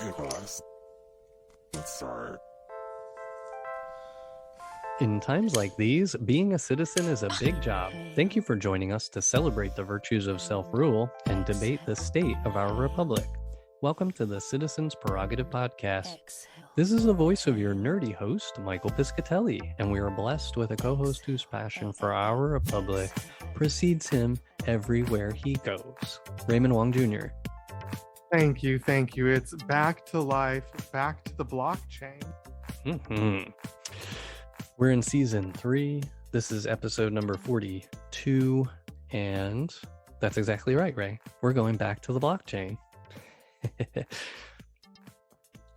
Hey guys, let's start. In times like these, being a citizen is a big job. Thank you for joining us to celebrate the virtues of self-rule and debate the state of our republic. Welcome to the Citizens Prerogative Podcast. This is the voice of your nerdy host, Michael Piscatelli, and we are blessed with a co-host whose passion for our republic precedes him everywhere he goes. Raymond Wong Jr. Thank you. It's back to life, back to the blockchain. We're in season 3. This is episode number 42, and that's exactly right, Ray. We're going back to the blockchain.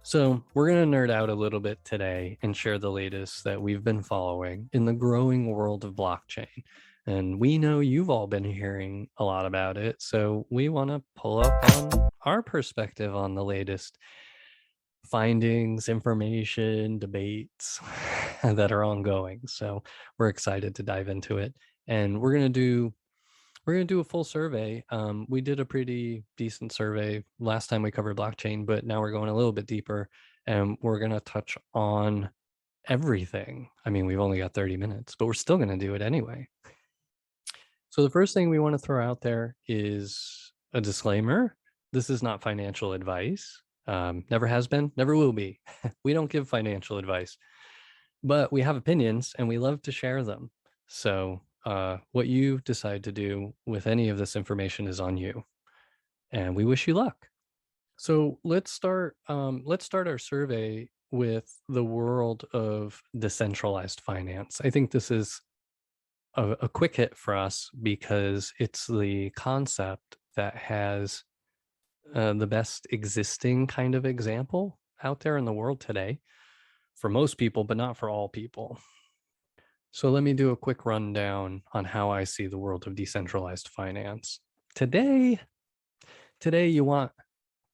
So we're going to nerd out a little bit today and share the latest that we've been following in the growing world of blockchain. And we know you've all been hearing a lot about it, so we want to pull up on our perspective on the latest findings, information, debates that are ongoing. So we're excited to dive into it, and we're gonna do a full survey. We did a pretty decent survey last time we covered blockchain, but now we're going a little bit deeper, and we're gonna touch on everything. I mean, we've only got 30 minutes, but we're still gonna do it anyway. So the first thing we want to throw out there is a disclaimer. This is not financial advice. Never has been, never will be. We don't give financial advice, but we have opinions and we love to share them. So what you decide to do with any of this information is on you, and we wish you luck. So let's start our survey with the world of decentralized finance. I think this is a quick hit for us because it's the concept that has the best existing kind of example out there in the world today for most people, but not for all people. So let me do a quick rundown on how I see the world of decentralized finance. Today you want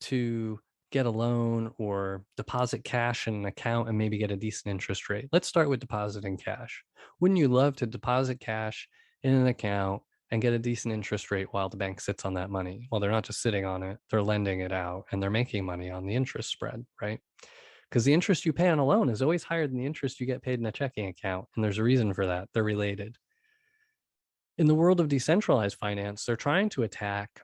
to get a loan or deposit cash in an account and maybe get a decent interest rate. Let's start with depositing cash. Wouldn't you love to deposit cash in an account and get a decent interest rate while the bank sits on that money? Well, they're not just sitting on it, they're lending it out and they're making money on the interest spread, right? Because the interest you pay on a loan is always higher than the interest you get paid in a checking account. And there's a reason for that. They're related. In the world of decentralized finance, they're trying to attack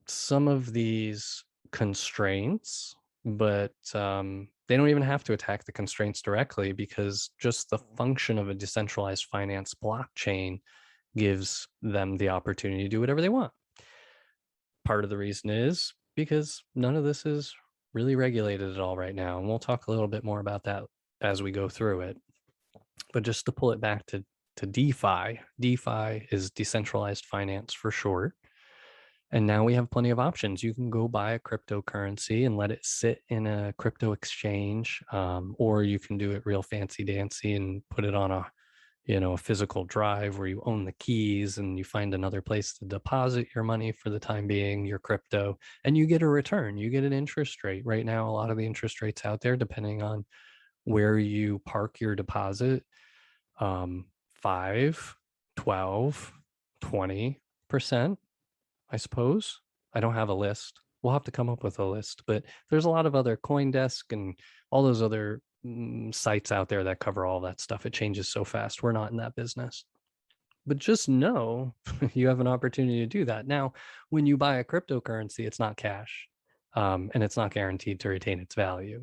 some of these constraints, but they don't even have to attack the constraints directly because just the function of a decentralized finance blockchain gives them the opportunity to do whatever they want. Part of the reason is because none of this is really regulated at all right now, and we'll talk a little bit more about that as we go through it. But just to pull it back to DeFi, DeFi is decentralized finance for short. And now we have plenty of options. You can go buy a cryptocurrency and let it sit in a crypto exchange, or you can do it real fancy dancy and put it on a physical drive where you own the keys and you find another place to deposit your money for the time being, your crypto, and you get a return. You get an interest rate. Right now, a lot of the interest rates out there, depending on where you park your deposit, 5, 12, 20%. I suppose. I don't have a list. We'll have to come up with a list, but there's a lot of other CoinDesk and all those other sites out there that cover all that stuff. It changes so fast. We're not in that business. But just know you have an opportunity to do that. Now, when you buy a cryptocurrency, it's not cash, and it's not guaranteed to retain its value.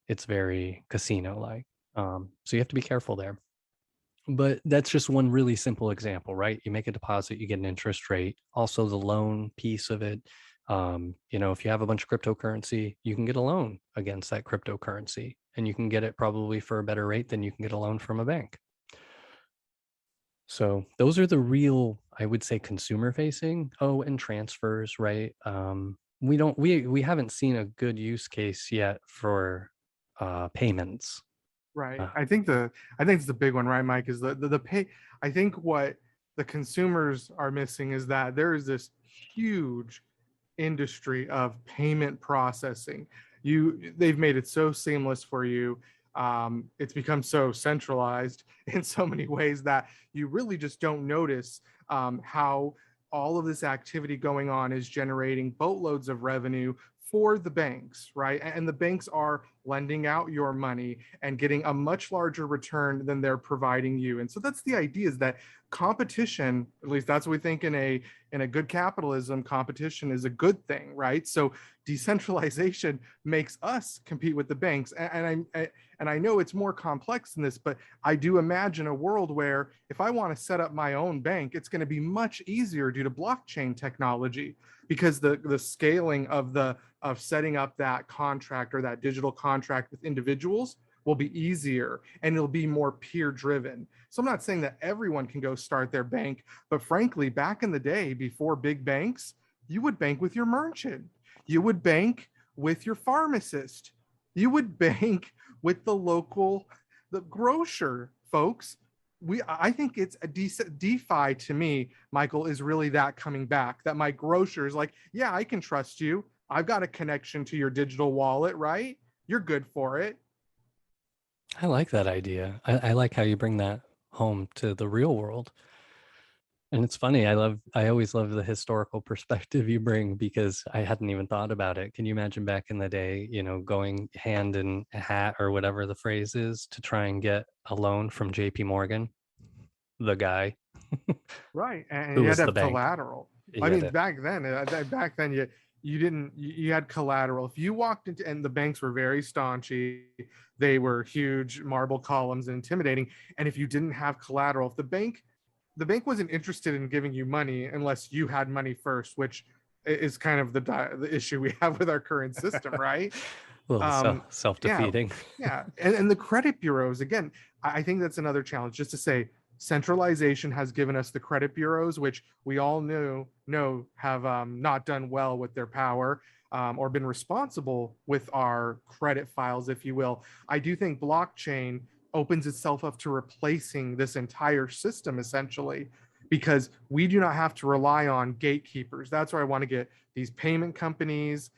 It's very casino-like. So you have to be careful there. But that's just one really simple example, right? You make a deposit, you get an interest rate. Also, the loan piece of it. If you have a bunch of cryptocurrency, you can get a loan against that cryptocurrency, and you can get it probably for a better rate than you can get a loan from a bank. So those are the real, I would say, consumer facing. Oh, and transfers, right? We haven't seen a good use case yet for payments. Right. I think it's the big one, right, Mike, is the pay. I think what the consumers are missing is that there is this huge industry of payment processing. They've made it so seamless for you. It's become so centralized in so many ways that you really just don't notice how all of this activity going on is generating boatloads of revenue for the banks, right? And the banks are lending out your money and getting a much larger return than they're providing you. And so that's the idea, is that competition, at least that's what we think in a good capitalism, competition is a good thing, right? So decentralization makes us compete with the banks. And I know it's more complex than this, but I do imagine a world where if I want to set up my own bank, it's going to be much easier due to blockchain technology, because the scaling of setting up that contract or that digital contract with individuals will be easier, and it'll be more peer driven. So I'm not saying that everyone can go start their bank, but frankly, back in the day before big banks, you would bank with your merchant, you would bank with your pharmacist, you would bank with the grocer, folks. I think it's a decent DeFi to me, Michael, is really that coming back, that my grocer is like, yeah, I can trust you. I've got a connection to your digital wallet, right? You're good for it. I like that idea. I like how you bring that home to the real world. And it's funny, I always love the historical perspective you bring, because I hadn't even thought about it. Can you imagine back in the day, going hand in hat or whatever the phrase is to try and get a loan from JP Morgan, the guy Right. And who you had was to the have bank. collateral. He I had mean, to, back then you didn't, you had collateral. If you walked into, and the banks were very staunchy, they were huge marble columns and intimidating. And if you didn't have collateral, if the bank wasn't interested in giving you money unless you had money first, which is kind of the issue we have with our current system, right? a little Yeah, self-defeating. yeah. And the credit bureaus, again, I think that's another challenge. Just to say, centralization has given us the credit bureaus, which we all know have not done well with their power, or been responsible with our credit files, if you will. I do think blockchain opens itself up to replacing this entire system, essentially, because we do not have to rely on gatekeepers. That's where I want to get these payment companies,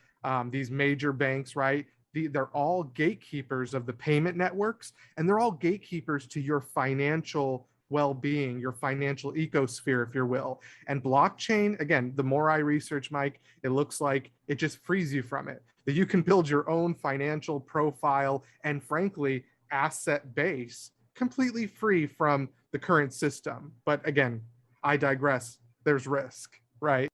these major banks, right? They're all gatekeepers of the payment networks, and they're all gatekeepers to your financial well-being, your financial ecosphere, if you will. And blockchain, again, the more I research, Mike, it looks like it just frees you from it, that you can build your own financial profile and, frankly, asset base completely free from the current system. But again, I digress. There's risk, right?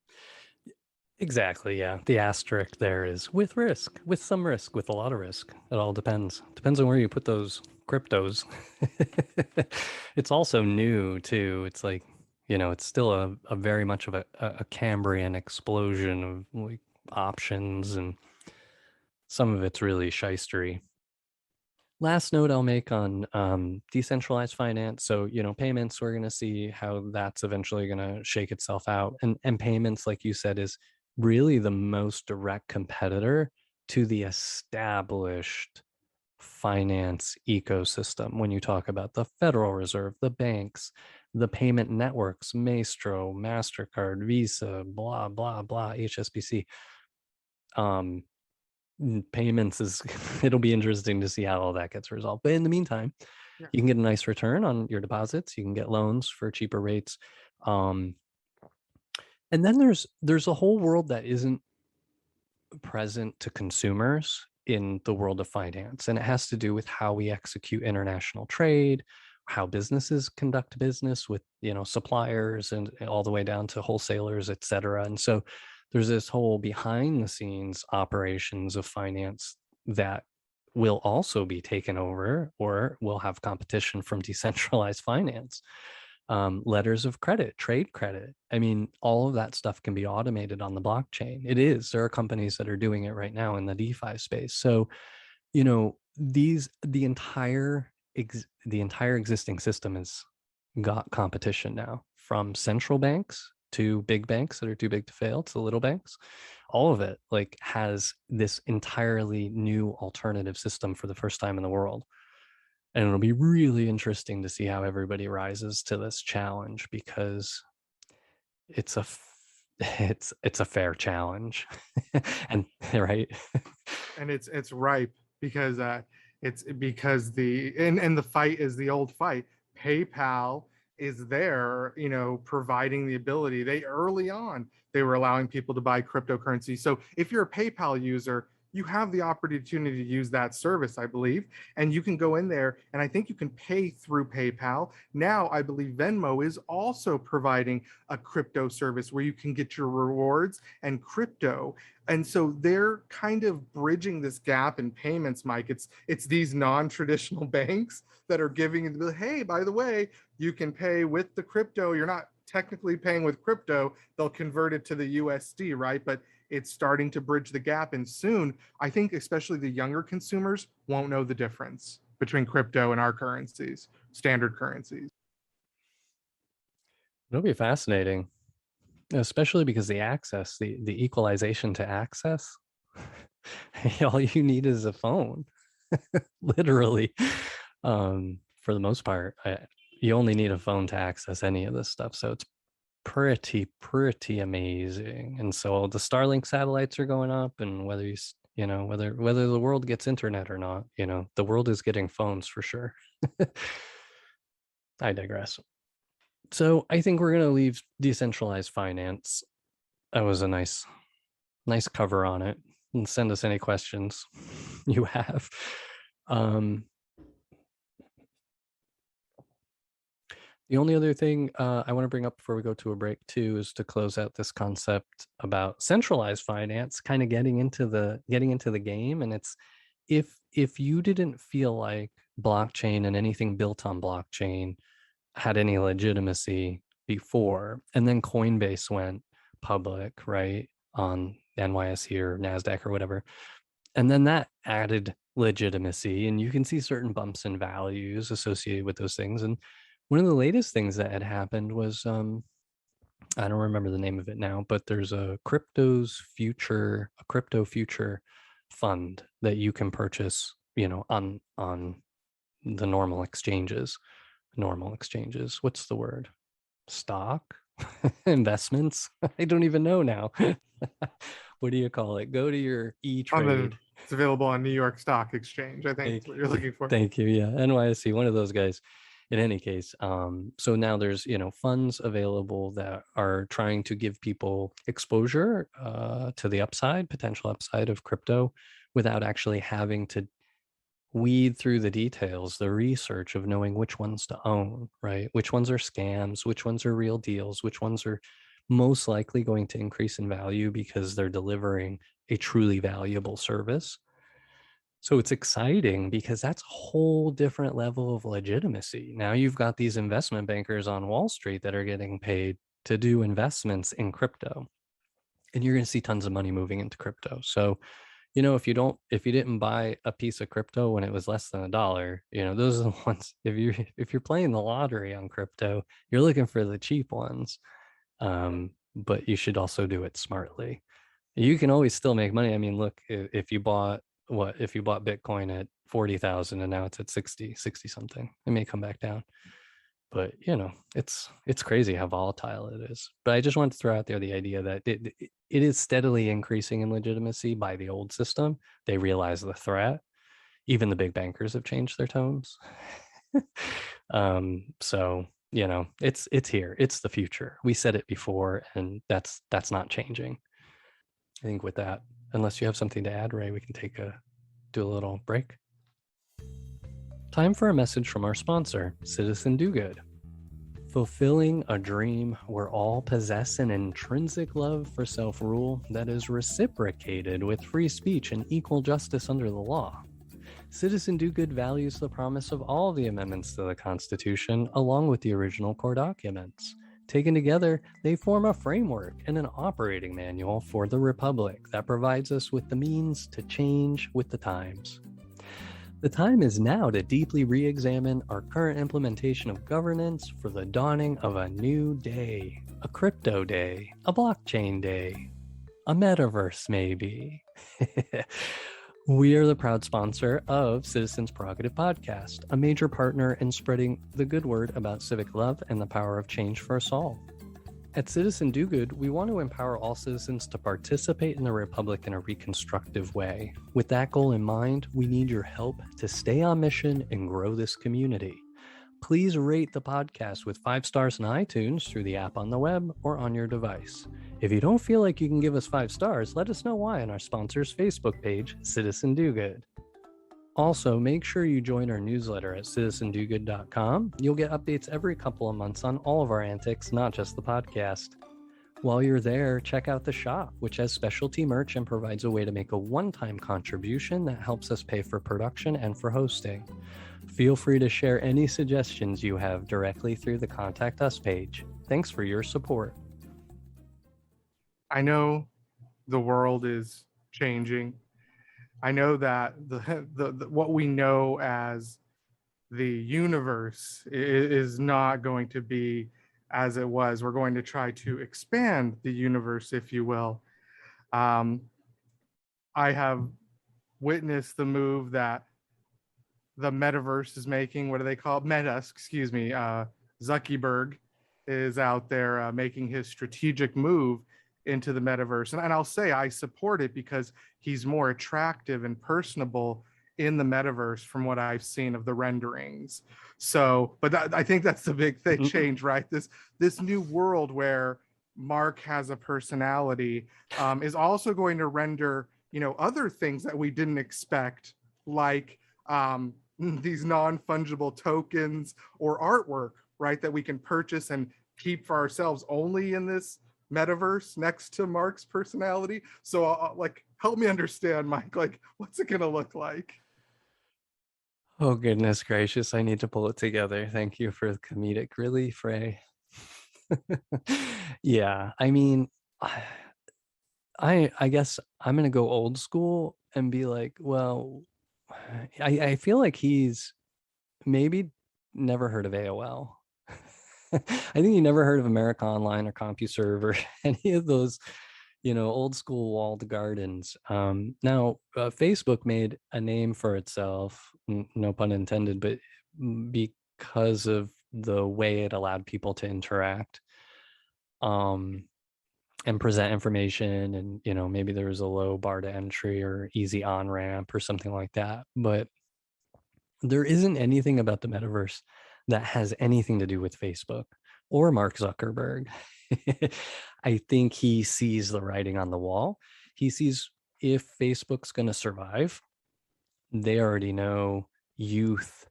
Exactly, yeah. The asterisk there is with risk, with some risk, with a lot of risk. It all depends. Depends on where you put those cryptos. It's also new too. It's like, it's still a very much of a Cambrian explosion of like options, and some of it's really shystery. Last note I'll make on decentralized finance. So, payments, we're going to see how that's eventually going to shake itself out. And payments, like you said, is really the most direct competitor to the established finance ecosystem. When you talk about the Federal Reserve, the banks, the payment networks, Maestro, MasterCard, Visa, blah, blah, blah, HSBC. Payments is it'll be interesting to see how all that gets resolved. But in the meantime, Yeah. you can get a nice return on your deposits. You can get loans for cheaper rates. And then there's a whole world that isn't present to consumers in the world of finance. And it has to do with how we execute international trade, how businesses conduct business with, suppliers and all the way down to wholesalers, et cetera. And so there's this whole behind the scenes operations of finance that will also be taken over, or will have competition from decentralized finance. Letters of credit, trade credit. I mean, all of that stuff can be automated on the blockchain. There are companies that are doing it right now in the DeFi space. So, the entire existing system has got competition now, from central banks to big banks that are too big to fail to little banks. All of it like has this entirely new alternative system for the first time in the world. And it'll be really interesting to see how everybody rises to this challenge, because it's a it's a fair challenge. And right. And it's ripe, because it's because the fight is the old fight. PayPal is there, providing the ability. Early on, they were allowing people to buy cryptocurrency. So if you're a PayPal user, you have the opportunity to use that service, I believe, and you can go in there, and I think you can pay through PayPal. Now, I believe Venmo is also providing a crypto service where you can get your rewards and crypto. And so they're kind of bridging this gap in payments, Mike. It's these non-traditional banks that are giving, hey, by the way, you can pay with the crypto. You're not technically paying with crypto. They'll convert it to the USD, right? But it's starting to bridge the gap. And soon, I think especially the younger consumers won't know the difference between crypto and our currencies, standard currencies. It'll be fascinating, especially because the equalization to access, all you need is a phone, literally. For the most part, you only need a phone to access any of this stuff. So it's pretty amazing. And so the Starlink satellites are going up, and whether whether the world gets internet or not, the world is getting phones for sure. I digress. So I think we're going to leave decentralized finance. That was a nice cover on it, and send us any questions you have. The only other thing I want to bring up before we go to a break too is to close out this concept about centralized finance, kind of getting into the game. And it's if you didn't feel like blockchain and anything built on blockchain had any legitimacy before, and then Coinbase went public, right, on NYSE or NASDAQ or whatever, and then that added legitimacy, and you can see certain bumps in values associated with those things. And one of the latest things that had happened was, I don't remember the name of it now, but there's a crypto future fund that you can purchase, on the normal exchanges. What's the word? Stock? Investments? I don't even know now. What do you call it? Go to your E-Trade. It's available on New York Stock Exchange, I think that's what you're looking for. Thank you. Yeah, NYSE, one of those guys. In any case, so now there's funds available that are trying to give people exposure to the potential upside of crypto, without actually having to weed through the details, the research of knowing which ones to own, right? Which ones are scams, which ones are real deals, which ones are most likely going to increase in value because they're delivering a truly valuable service. So it's exciting because that's a whole different level of legitimacy. Now you've got these investment bankers on Wall Street that are getting paid to do investments in crypto, and you're going to see tons of money moving into crypto. So, if you didn't buy a piece of crypto when it was less than $1, those are the ones. If you're playing the lottery on crypto, you're looking for the cheap ones, but you should also do it smartly. You can always still make money. I mean, look, if you bought Bitcoin at 40,000 and now it's at 60 something, it may come back down, but it's crazy how volatile it is. But I just wanted to throw out there the idea that it is steadily increasing in legitimacy by the old system. They realize the threat. Even the big bankers have changed their tones. So it's here. It's the future. We said it before, and that's not changing. I think with that, unless you have something to add, Ray, we can do a little break. Time for a message from our sponsor, Citizen Do Good. Fulfilling a dream where all possess an intrinsic love for self-rule that is reciprocated with free speech and equal justice under the law. Citizen Do Good values the promise of all the amendments to the Constitution along with the original core documents. Taken together, they form a framework and an operating manual for the Republic that provides us with the means to change with the times. The time is now to deeply re-examine our current implementation of governance for the dawning of a new day, a crypto day, a blockchain day, a metaverse maybe. We are the proud sponsor of Citizens Prerogative Podcast, a major partner in spreading the good word about civic love and the power of change for us all. At Citizen Do Good, we want to empower all citizens to participate in the Republic in a reconstructive way. With that goal in mind, we need your help to stay on mission and grow this community. Please rate the podcast with 5 stars in iTunes through the app on the web or on your device. If you don't feel like you can give us 5 stars, let us know why on our sponsor's Facebook page, Citizen Do Good. Also, make sure you join our newsletter at citizendogood.com. You'll get updates every couple of months on all of our antics, not just the podcast. While you're there, check out the shop, which has specialty merch and provides a way to make a one-time contribution that helps us pay for production and for hosting. Feel free to share any suggestions you have directly through the Contact Us page. Thanks for your support. I know the world is changing. I know that the what we know as the universe is not going to be as it was. We're going to try to expand the universe, if you will. I have witnessed the move that the metaverse is making. What do they call it? Meta, excuse me. Zuckerberg is out there making his strategic move into the metaverse. And I'll say I support it because he's more attractive and personable in the metaverse from what I've seen of the renderings. So, but I think that's the big thing change, right? This new world where Mark has a personality is also going to render, other things that we didn't expect, like these non-fungible tokens or artwork, right? That we can purchase and keep for ourselves only in this metaverse next to Mark's personality. So help me understand, Mike, what's it going to look like? Oh, goodness gracious. I need to pull it together. Thank you for the comedic relief, Ray. Yeah, I mean, I guess I'm going to go old school and be like, well, I feel like he's maybe never heard of AOL. I think he never heard of America Online or CompuServe or any of those, old school walled gardens. Now, Facebook made a name for itself, no pun intended, but because of the way it allowed people to interact and present information, and maybe there was a low bar to entry or easy on ramp or something like that. But there isn't anything about the metaverse that has anything to do with Facebook or Mark Zuckerberg. I think he sees the writing on the wall. He sees if Facebook's going to survive. They already know youth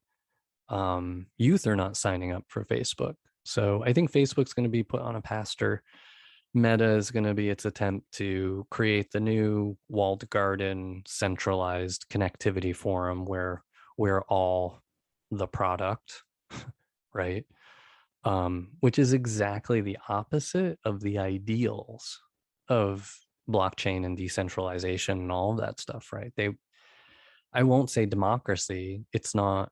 are not signing up for Facebook. So I think Facebook's going to be put on a pasture. Meta is going to be its attempt to create the new walled garden centralized connectivity forum where we're all the product, right? Which is exactly the opposite of the ideals of blockchain and decentralization and all of that stuff, right? I won't say democracy. It's not.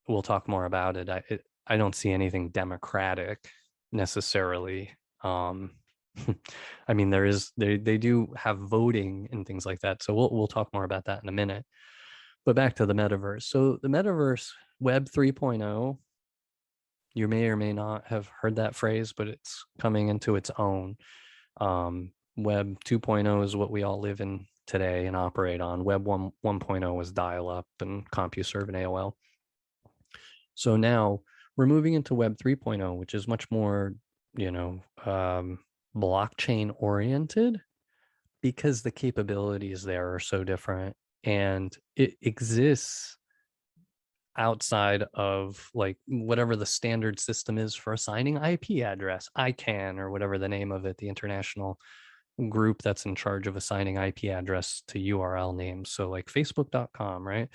We'll talk more about it. I don't see anything democratic necessarily. I mean, they do have voting and things like that. So we'll talk more about that in a minute. But back to the metaverse. So the metaverse, Web 3.0, you may or may not have heard that phrase, but it's coming into its own. Web 2.0 is what we all live in today and operate on. Web 1.0 was dial-up and CompuServe and AOL. So now we're moving into Web 3.0, which is much more, blockchain oriented, because the capabilities there are so different and it exists outside of like whatever the standard system is for assigning IP address, ICANN, or whatever the name of it, the international group that's in charge of assigning IP address to URL names. So like facebook.com, right?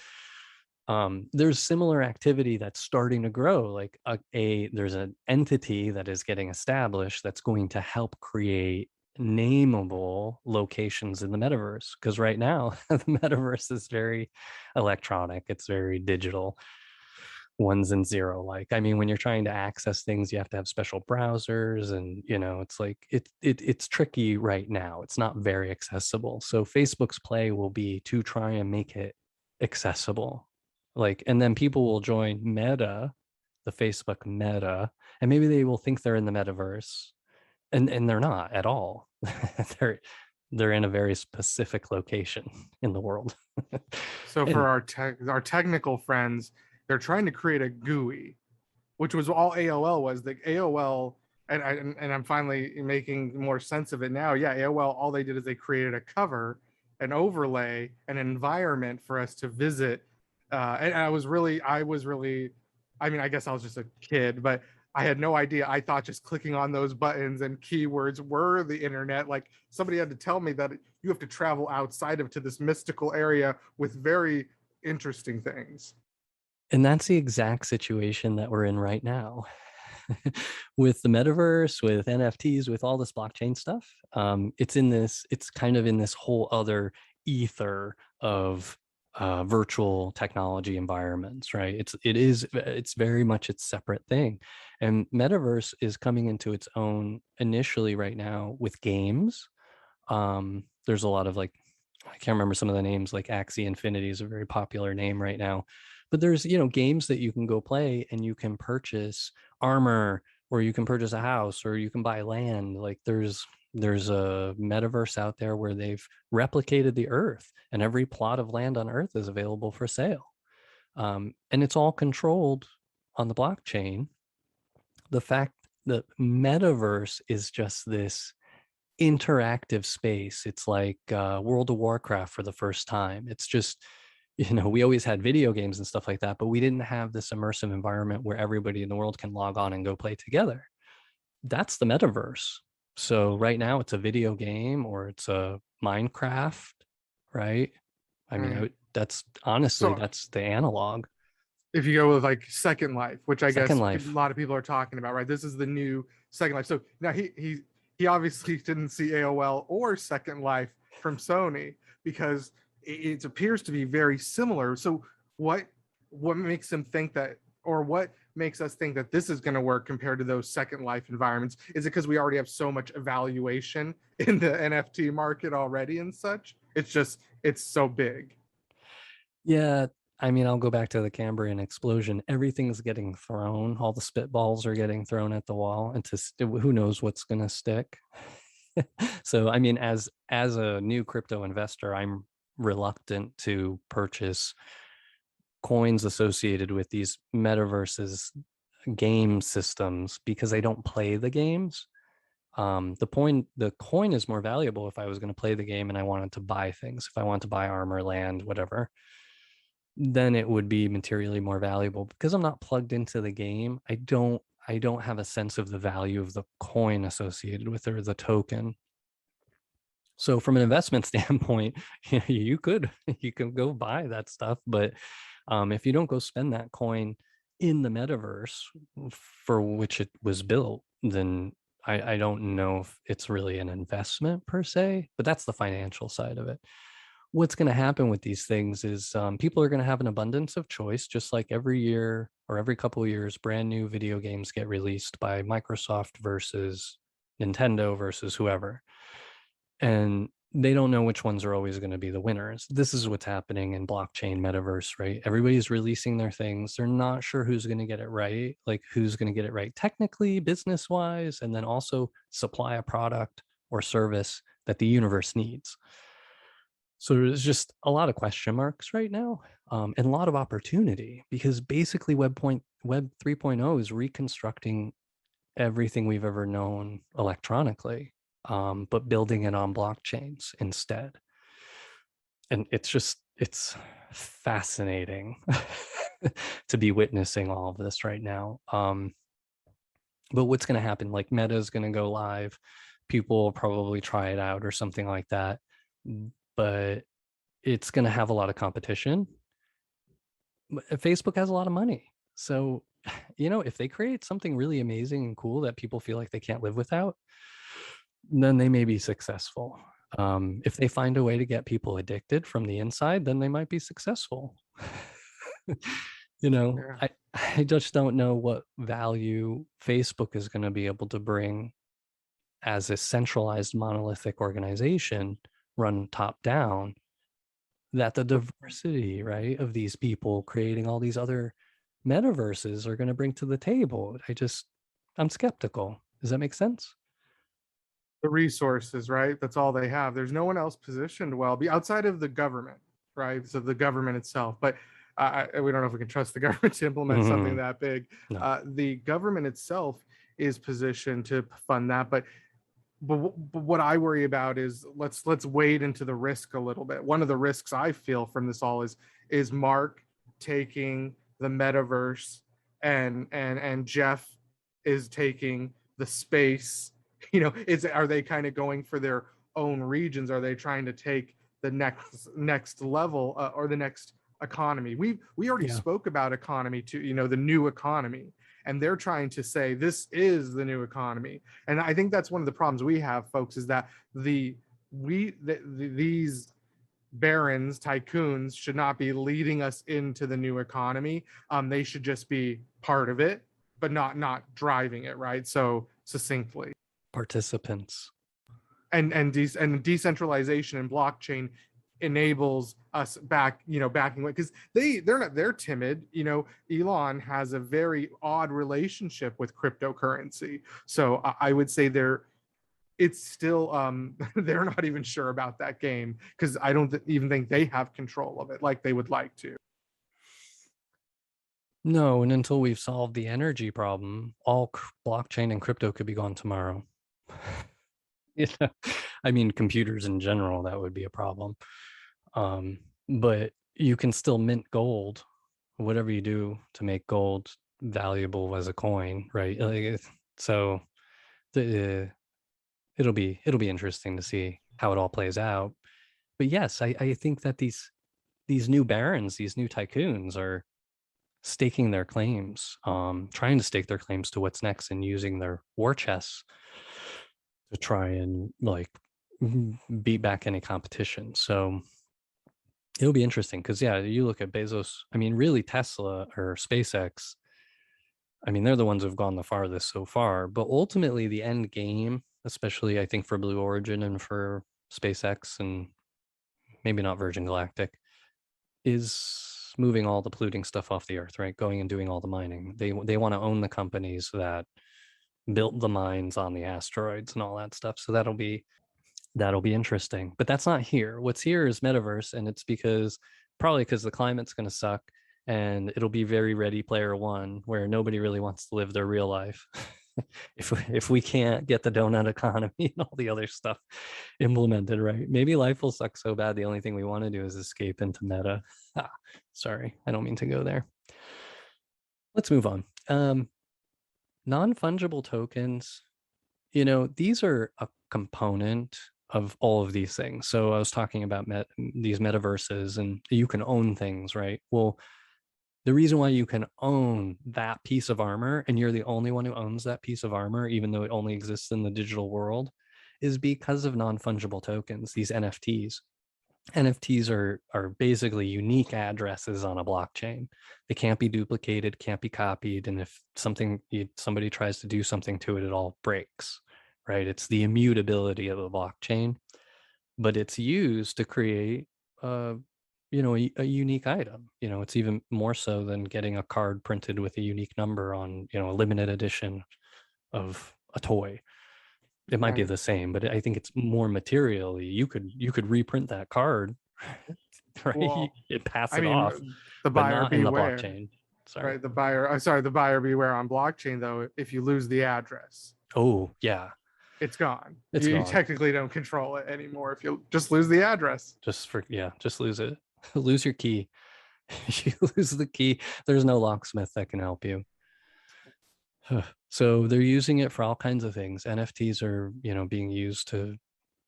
There's similar activity that's starting to grow. Like there's an entity that is getting established that's going to help create nameable locations in the metaverse. Because right now, the metaverse is very electronic. It's very digital, ones and zero. Like, I mean, when you're trying to access things, you have to have special browsers, and it's like it's tricky right now. It's not very accessible. So Facebook's play will be to try and make it accessible. Like, and then people will join Meta, the Facebook Meta, and maybe they will think they're in the metaverse, and they're not at all. they're in a very specific location in the world. So for our technical friends, they're trying to create a GUI, which was all AOL was. The AOL, and I'm finally making more sense of it now. Yeah, AOL, all they did is they created a cover, an overlay, an environment for us to visit. And I was really, I mean, I guess I was just a kid, but I had no idea. I thought just clicking on those buttons and keywords were the internet. Like somebody had to tell me that you have to travel outside of to this mystical area with very interesting things. And that's the exact situation that we're in right now. With the metaverse, with NFTs, with all this blockchain stuff. It's kind of in this whole other ether of virtual technology environments, right? It's very much its separate thing. And metaverse is coming into its own initially right now with games. There's a lot of like, I can't remember some of the names, like Axie Infinity is a very popular name right now. But there's, games that you can go play and you can purchase armor, or you can purchase a house, or you can buy land. Like there's a metaverse out there where they've replicated the earth, and every plot of land on earth is available for sale. And it's all controlled on the blockchain. The fact that metaverse is just this interactive space. It's like World of Warcraft for the first time. It's just, we always had video games and stuff like that, but we didn't have this immersive environment where everybody in the world can log on and go play together. That's the metaverse. So right now it's a video game, or it's a Minecraft, right? I mean, that's honestly, that's the analog. If you go with like Second Life, which I guess Second a Life. lot of people are talking about, right? This is the new Second Life. So now he obviously didn't see AOL or Second Life from Sony because it appears to be very similar. So what makes them think that, or what makes us think that this is going to work compared to those Second Life environments? Is it because we already have so much evaluation in the NFT market already and such? It's so big. Yeah, I mean, I'll go back to the Cambrian explosion. Everything's getting thrown. All the spitballs are getting thrown at the wall, and who knows what's going to stick. So, I mean, as a new crypto investor, I'm reluctant to purchase coins associated with these metaverses game systems because I don't play the games. The coin is more valuable if I was going to play the game and I wanted to buy things. If I want to buy armor, land, whatever, then it would be materially more valuable. Because I'm not plugged into the game, I don't have a sense of the value of the coin associated with it, or the token. So from an investment standpoint, you can go buy that stuff, but if you don't go spend that coin in the metaverse for which it was built, then I don't know if it's really an investment per se. But that's the financial side of it. What's going to happen with these things is people are going to have an abundance of choice, just like every year or every couple of years, brand new video games get released by Microsoft versus Nintendo versus whoever. And they don't know which ones are always going to be the winners. This is what's happening in blockchain metaverse, right? Everybody's releasing their things. They're not sure who's going to get it right, like who's going to get it right technically, business wise, and then also supply a product or service that the universe needs. So there's just a lot of question marks right now, and a lot of opportunity, because basically Web 3.0 is reconstructing everything we've ever known electronically, but building it on blockchains instead. And it's fascinating to be witnessing all of this right now. But what's going to happen? Like Meta is going to go live. People will probably try it out or something like that. But it's going to have a lot of competition. Facebook has a lot of money. So, if they create something really amazing and cool that people feel like they can't live without, then they may be successful. If they find a way to get people addicted from the inside, then they might be successful. Yeah. I just don't know what value Facebook is going to be able to bring as a centralized monolithic organization run top down, that the diversity, right, of these people creating all these other metaverses are going to bring to the table. I'm skeptical. Does that make sense? The resources, right? That's all they have. There's no one else positioned well, be outside of the government, right? So the government itself. But we don't know if we can trust the government to implement something that big. No. The government itself is positioned to fund that, but what I worry about is let's wade into the risk a little bit. One of the risks I feel from this all is Mark taking the metaverse and Jeff is taking the space. Are they kind of going for their own regions? Are they trying to take the next level or the next economy? We already spoke about economy to the new economy, and they're trying to say this is the new economy. And I think that's one of the problems we have, folks, is that these barons, tycoons should not be leading us into the new economy. They should just be part of it, but not driving it, right? So succinctly. Participants. And decentralization and blockchain enables us backing away, because they're timid. Elon has a very odd relationship with cryptocurrency. So I would say it's still they're not even sure about that game, because I don't even think they have control of it like they would like to. No, and until we've solved the energy problem, all blockchain and crypto could be gone tomorrow. I mean, computers in general, that would be a problem. But you can still mint gold, whatever you do to make gold valuable as a coin, right? So it'll be interesting to see how it all plays out. But yes, I think that these new barons, these new tycoons are staking their claims, trying to stake their claims to what's next, and using their war chests to try and beat back any competition. So it'll be interesting, because you look at Bezos, I mean, really Tesla or SpaceX, I mean, they're the ones who've gone the farthest so far, but ultimately the end game, especially I think for Blue Origin and for SpaceX and maybe not Virgin Galactic, is moving all the polluting stuff off the earth, right? Going and doing all the mining. They want to own the companies that built the mines on the asteroids and all that stuff. So that'll be interesting. But that's not here. What's here is Metaverse, and it's probably because the climate's going to suck, and it'll be very Ready Player One, where nobody really wants to live their real life. if we can't get the donut economy and all the other stuff implemented, right? Maybe life will suck so bad the only thing we want to do is escape into meta. Sorry, I don't mean to go there. Let's move on. Non-fungible tokens, these are a component of all of these things. So I was talking about these metaverses, and you can own things, right? Well, the reason why you can own that piece of armor, and you're the only one who owns that piece of armor, even though it only exists in the digital world, is because of non-fungible tokens, these NFTs. NFTs are basically unique addresses on a blockchain. They can't be duplicated, can't be copied, and if somebody tries to do something to it, it all breaks, right? It's the immutability of the blockchain, but it's used to create a unique item. It's even more so than getting a card printed with a unique number on, a limited edition of a toy. It might be the same, but I think it's more materially. You could reprint that card, right? Well, you pass it off, the buyer but not beware. In the blockchain. Sorry. Right, the buyer beware on blockchain, though. If you lose the address, oh yeah, it's gone. You gone. Technically don't control it anymore if you just lose the address. Just lose it. Lose your key. You lose the key, there's no locksmith that can help you. So they're using it for all kinds of things. NFTs are, being used to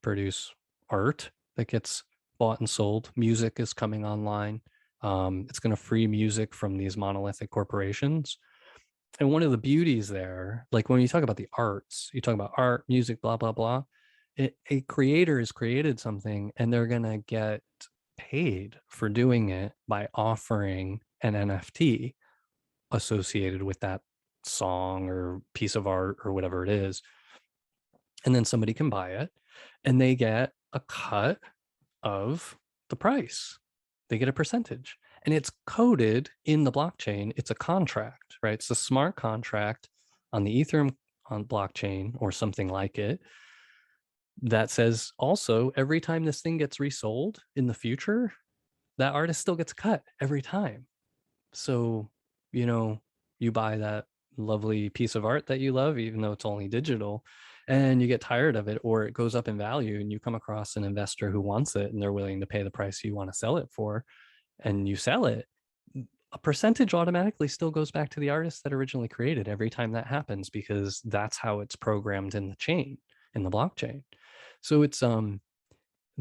produce art that gets bought and sold. Music is coming online. It's going to free music from these monolithic corporations. And one of the beauties there, like when you talk about the arts, you talk about art, music, blah, blah, blah. A creator has created something, and they're going to get paid for doing it by offering an NFT associated with that song or piece of art or whatever it is. And then somebody can buy it, and they get a cut of the price. They get a percentage, and it's coded in the blockchain. It's a contract, right? It's a smart contract on the Ethereum on blockchain or something like it that says also every time this thing gets resold in the future, that artist still gets cut every time. So, you know, you buy that lovely piece of art that you love, even though it's only digital, and you get tired of it, or it goes up in value and you come across an investor who wants it and they're willing to pay the price you want to sell it for, and you sell it, a percentage automatically still goes back to the artist that originally created every time that happens, because that's how it's programmed in the chain, in the blockchain. So it's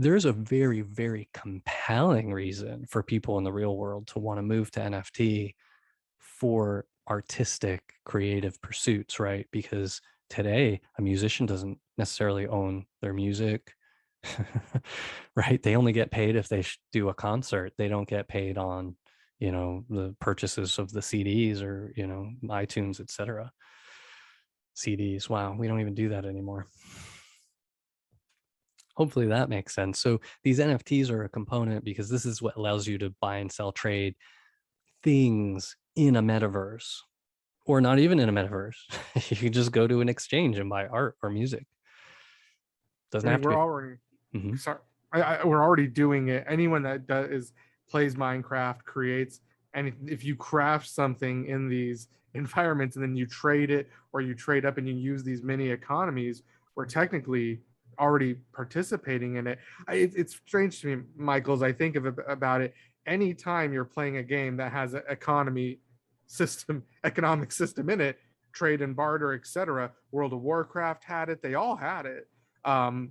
there's a very, very compelling reason for people in the real world to want to move to NFT for artistic, creative pursuits, right? Because today a musician doesn't necessarily own their music, right? They only get paid if they do a concert. They don't get paid on, you know, the purchases of the CDs or, you know, iTunes, etc. CDs. Wow, we don't even do that anymore. Hopefully that makes sense. So these NFTs are a component because this is what allows you to buy and sell, trade things in a metaverse, or not even in a metaverse. You can just go to an exchange and buy art or music. Doesn't I have mean, to we're be. already Mhm. sorry. We're already doing it. Anyone that plays Minecraft creates, and if you craft something in these environments and then you trade it or you trade up and you use these mini economies, we're technically already participating in it. It's strange to me, Michaels. I think about it. Anytime you're playing a game that has an economic system in it, trade and barter, etc. World of Warcraft had it. They all had it. Um,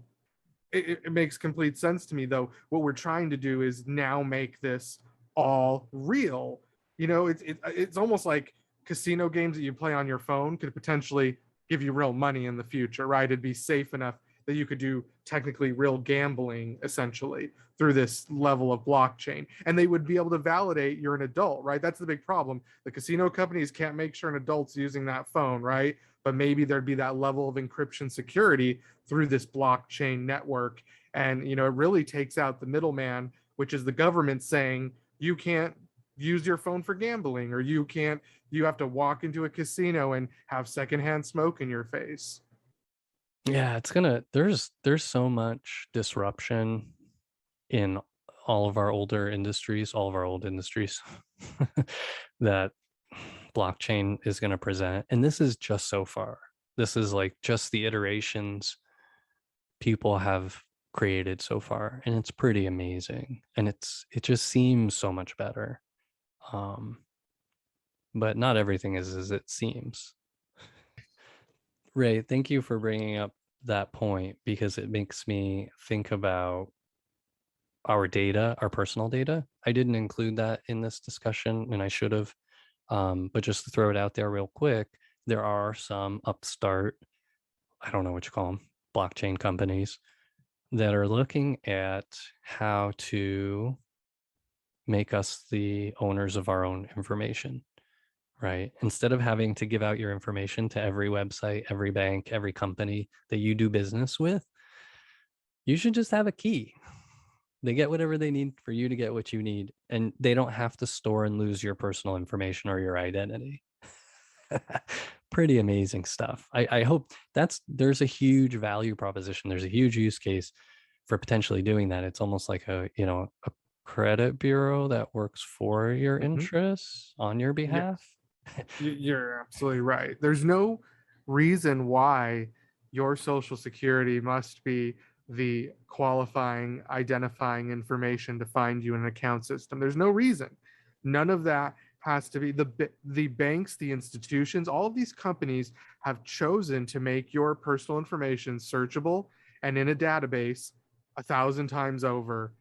it makes complete sense to me, though. What we're trying to do is now make this all real. You know, it's almost like casino games that you play on your phone could potentially give you real money in the future, right? It'd be safe enough that you could do technically real gambling essentially through this level of blockchain, and they would be able to validate you're an adult, right? That's the big problem. The casino companies can't make sure an adult's using that phone, right? But maybe there'd be that level of encryption security through this blockchain network. And, you know, it really takes out the middleman, which is the government saying you can't use your phone for gambling, or you have to walk into a casino and have secondhand smoke in your face. Yeah, it's gonna, there's so much disruption in all of our older industries, all of our old industries that blockchain is going to present. And this is just so far. This is like just the iterations people have created so far, and it's pretty amazing. And it just seems so much better. Um, but not everything is as it seems. Ray, thank you for bringing up that point, because it makes me think about our data, our personal data. I didn't include that in this discussion, and I should have. But just to throw it out there real quick, there are some upstart, I don't know what you call them, blockchain companies that are looking at how to make us the owners of our own information, right? Instead of having to give out your information to every website, every bank, every company that you do business with, you should just have a key. They get whatever they need for you to get what you need, and they don't have to store and lose your personal information or your identity. Pretty amazing stuff. I hope there's a huge value proposition. There's a huge use case for potentially doing that. It's almost like a, you know, a credit bureau that works for your Mhm. interests on your behalf. Yes. You're absolutely right. There's no reason why your social security must be the qualifying, identifying information to find you in an account system. There's no reason. None of that has to be the banks, the institutions, all of these companies have chosen to make your personal information searchable and in a database 1,000 times over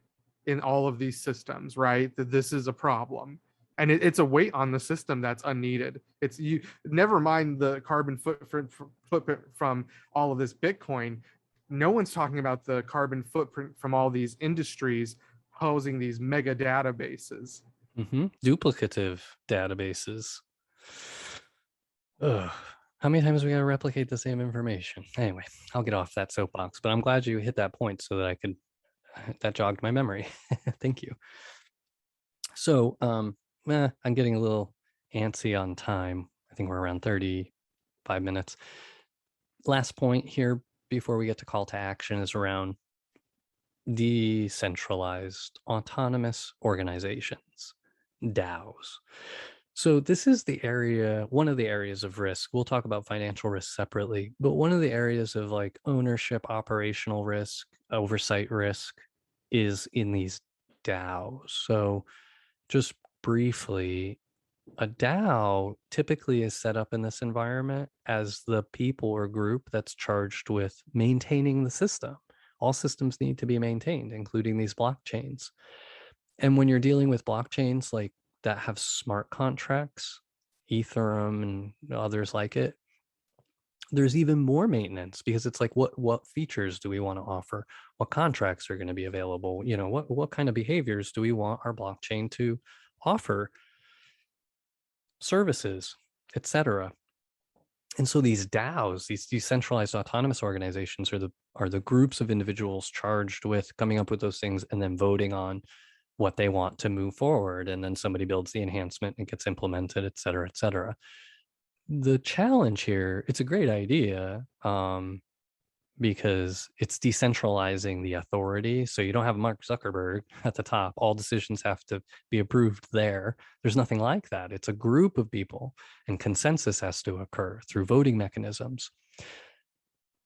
in all of these systems, right? That this is a problem, and it's a weight on the system that's unneeded. It's you never mind the carbon footprint from all of this Bitcoin. No one's talking about the carbon footprint from all these industries housing these mega databases. Duplicative databases. Ugh. How many times we got to replicate the same information? Anyway, I'll get off that soapbox, but I'm glad you hit that point so that I could, that jogged my memory. Thank you. So, I'm getting a little antsy on time. I think we're around 35 minutes. Last point here before we get to call to action is around decentralized autonomous organizations. DAOs. So this is the area, one of the areas of risk. We'll talk about financial risk separately, but one of the areas of like ownership, operational risk, oversight risk is in these DAOs. So just briefly, a DAO typically is set up in this environment as the people or group that's charged with maintaining the system. All systems need to be maintained, including these blockchains. And when you're dealing with blockchains like that have smart contracts, Ethereum and others like it, there's even more maintenance because it's like what features do we want to offer? What contracts are going to be available? You know, what kind of behaviors do we want our blockchain to offer? Services, etc. And so these DAOs, these decentralized autonomous organizations, are the groups of individuals charged with coming up with those things and then voting on what they want to move forward. And then somebody builds the enhancement and gets implemented, et cetera, et cetera. The challenge here, it's a great idea, because it's decentralizing the authority. So you don't have Mark Zuckerberg at the top. All decisions have to be approved there. There's nothing like that. It's a group of people, and consensus has to occur through voting mechanisms.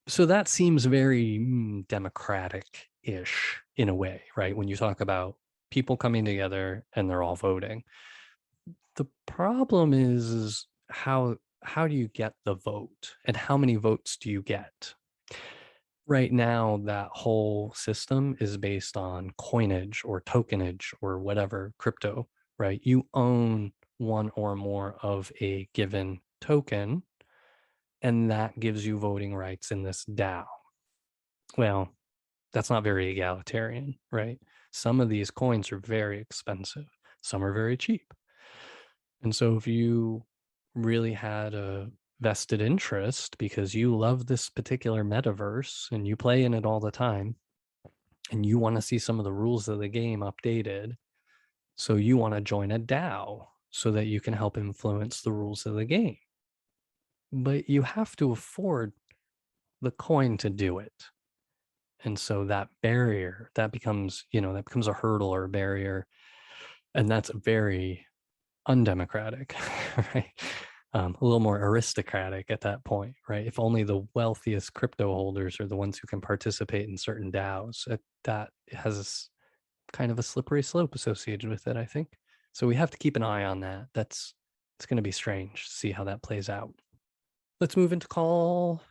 So that seems very democratic-ish in a way, right? When you talk about people coming together and they're all voting. The problem is how do you get the vote, and how many votes do you get? Right now, that whole system is based on coinage or tokenage or whatever crypto, right? You own one or more of a given token, and that gives you voting rights in this DAO. Well, that's not very egalitarian, right? Some of these coins are very expensive, some are very cheap. And so if you really had a vested interest because you love this particular metaverse and you play in it all the time, and you want to see some of the rules of the game updated, so you want to join a DAO so that you can help influence the rules of the game. But you have to afford the coin to do it. And so that barrier, that becomes a hurdle or a barrier. And that's very undemocratic, right? A little more aristocratic at that point, right? If only the wealthiest crypto holders are the ones who can participate in certain DAOs, that has kind of a slippery slope associated with it, I think. So we have to keep an eye on that. It's going to be strange to see how that plays out. Let's move into call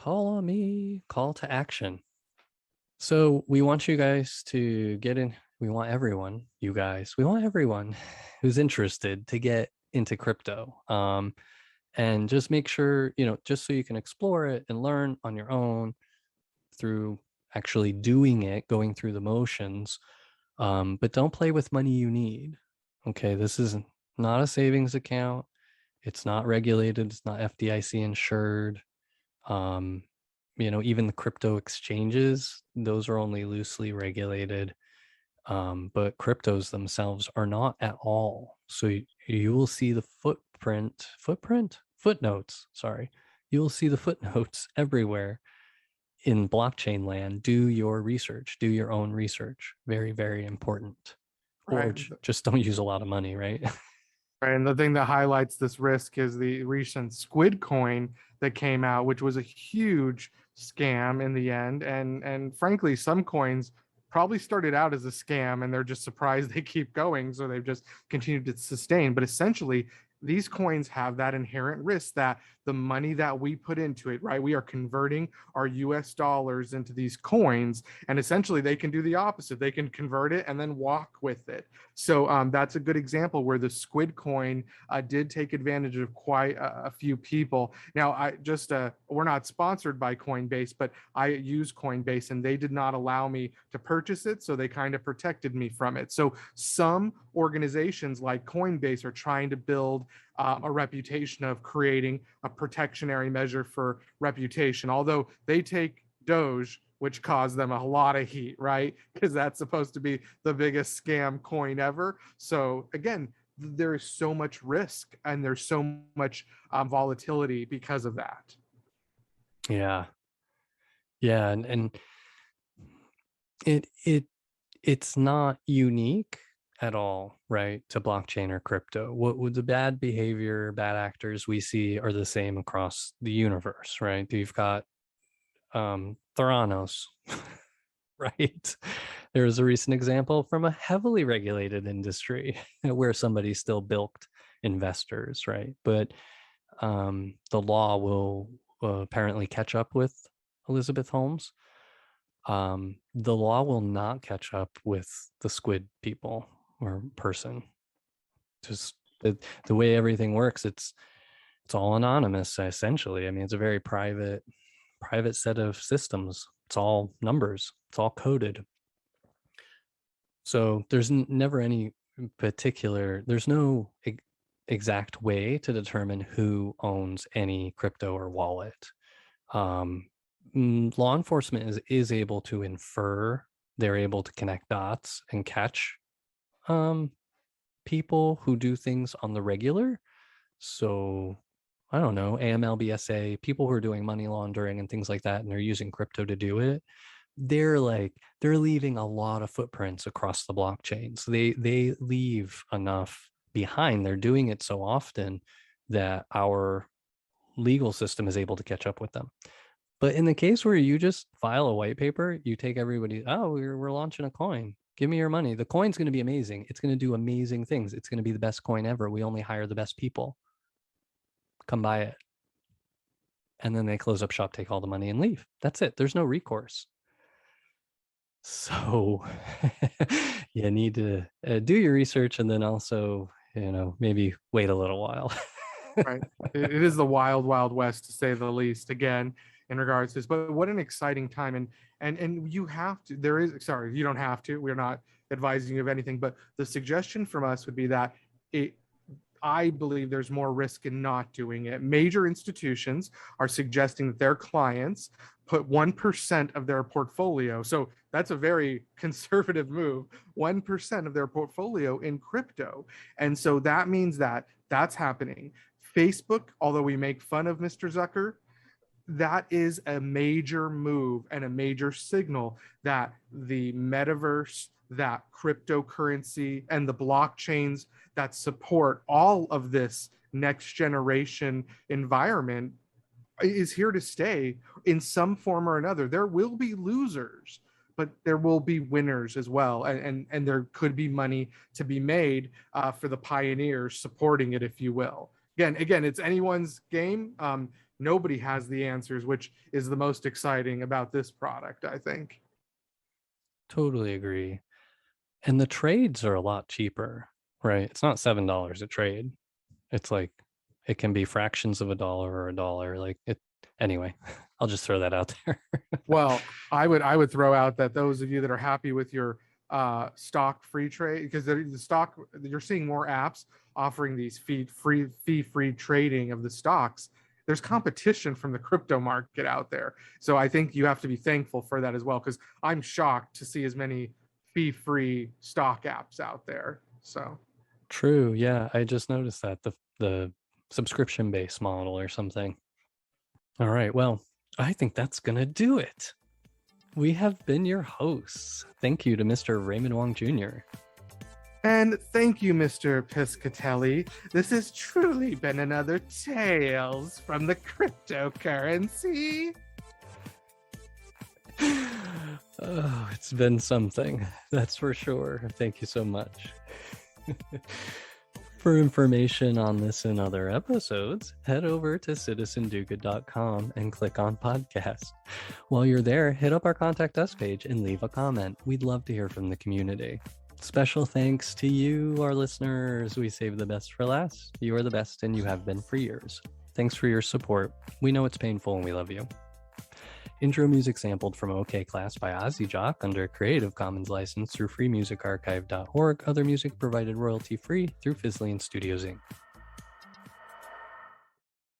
on me, call to action. So we want you guys to get in. We want everyone, we want everyone who's interested to get into crypto. And just make sure, just so you can explore it and learn on your own through actually doing it, going through the motions. But don't play with money you need. Okay, this is not a savings account. It's not regulated. It's not FDIC insured. Even the crypto exchanges, those are only loosely regulated. But cryptos themselves are not at all. So you will see the footnotes. Sorry, you will see the footnotes everywhere in blockchain land. Do your research. Do your own research. Very, very important. Or just don't use a lot of money, right? Right. And the thing that highlights this risk is the recent Squid coin that came out, which was a huge scam in the end. And frankly, some coins probably started out as a scam and they're just surprised they keep going. So they've just continued to sustain. But essentially, these coins have that inherent risk that the money that we put into it, right? We are converting our US dollars into these coins, and essentially they can do the opposite. They can convert it and then walk with it. So that's a good example where the Squid coin did take advantage of quite a few people. Now, we're not sponsored by Coinbase, but I use Coinbase and they did not allow me to purchase it. So they kind of protected me from it. So some organizations like Coinbase are trying to build a reputation of creating a protectionary measure for reputation, although they take Doge, which caused them a lot of heat, right? Because that's supposed to be the biggest scam coin ever. So again, there is so much risk and there's so much volatility because of that. Yeah. And it's not unique at all, right, to blockchain or crypto. What would the bad behavior, bad actors we see are the same across the universe, right? You've got Theranos, right? There was a recent example from a heavily regulated industry where somebody still bilked investors, right? But the law will apparently catch up with Elizabeth Holmes. The law will not catch up with the squid people or person. Just the way everything works, it's all anonymous essentially. I mean, it's a very private set of systems. It's all numbers. It's all coded. So there's never any particular. There's no exact way to determine who owns any crypto or wallet. Law enforcement is able to infer. They're able to connect dots and catch people who do things on the regular. So I don't know, AML, BSA, people who are doing money laundering and things like that, and they're using crypto to do it. They're leaving a lot of footprints across the blockchain. So they leave enough behind. They're doing it so often that our legal system is able to catch up with them. But in the case where you just file a white paper, you take everybody, oh, we're launching a coin. Give me your money. The coin's going to be amazing. It's going to do amazing things. It's going to be the best coin ever. We only hire the best people. Come buy it. And then they close up shop, take all the money and leave. That's it. There's no recourse. So you need to do your research and then also, maybe wait a little while. Right. It is the wild, wild west, to say the least, again, in regards to this. But what an exciting time. And you have to, you don't have to, we're not advising you of anything, but the suggestion from us would be that I believe there's more risk in not doing it. Major institutions are suggesting that their clients put 1% of their portfolio. So that's a very conservative move, 1% of their portfolio in crypto. And so that means that that's happening. Facebook, although we make fun of Mr. Zucker, that is a major move and a major signal that the metaverse, that cryptocurrency, and the blockchains that support all of this next generation environment is here to stay in some form or another. There will be losers, but there will be winners as well. And there could be money to be made for the pioneers supporting it, if you will. Again, it's anyone's game. Nobody has the answers, which is the most exciting about this product, I think. Totally agree. And the trades are a lot cheaper, right? It's not $7 a trade. It's like, it can be fractions of $1 or $1. Like it. Anyway, I'll just throw that out there. Well, I would throw out that those of you that are happy with your stock free trade, because the stock, you're seeing more apps offering these fee-free trading of the stocks. There's competition from the crypto market out there. So I think you have to be thankful for that as well, because I'm shocked to see as many fee-free stock apps out there. So true. Yeah, I just noticed that the subscription-based model or something. All right. Well, I think that's going to do it. We have been your hosts. Thank you to Mr. Raymond Wong Jr. And thank you, Mr. Piscatelli. This has truly been another Tales from the Cryptocurrency. Oh, it's been something. That's for sure. Thank you so much. For information on this and other episodes, head over to citizendogood.com and click on podcast. While you're there, hit up our contact us page and leave a comment. We'd love to hear from the community. Special thanks to you, our listeners. We save the best for last. You are the best and you have been for years. Thanks for your support. We know it's painful and we love you. Intro music sampled from OK Class by Ozzy Jock under Creative Commons license through freemusicarchive.org. Other music provided royalty free through Fizzlian Studios Inc.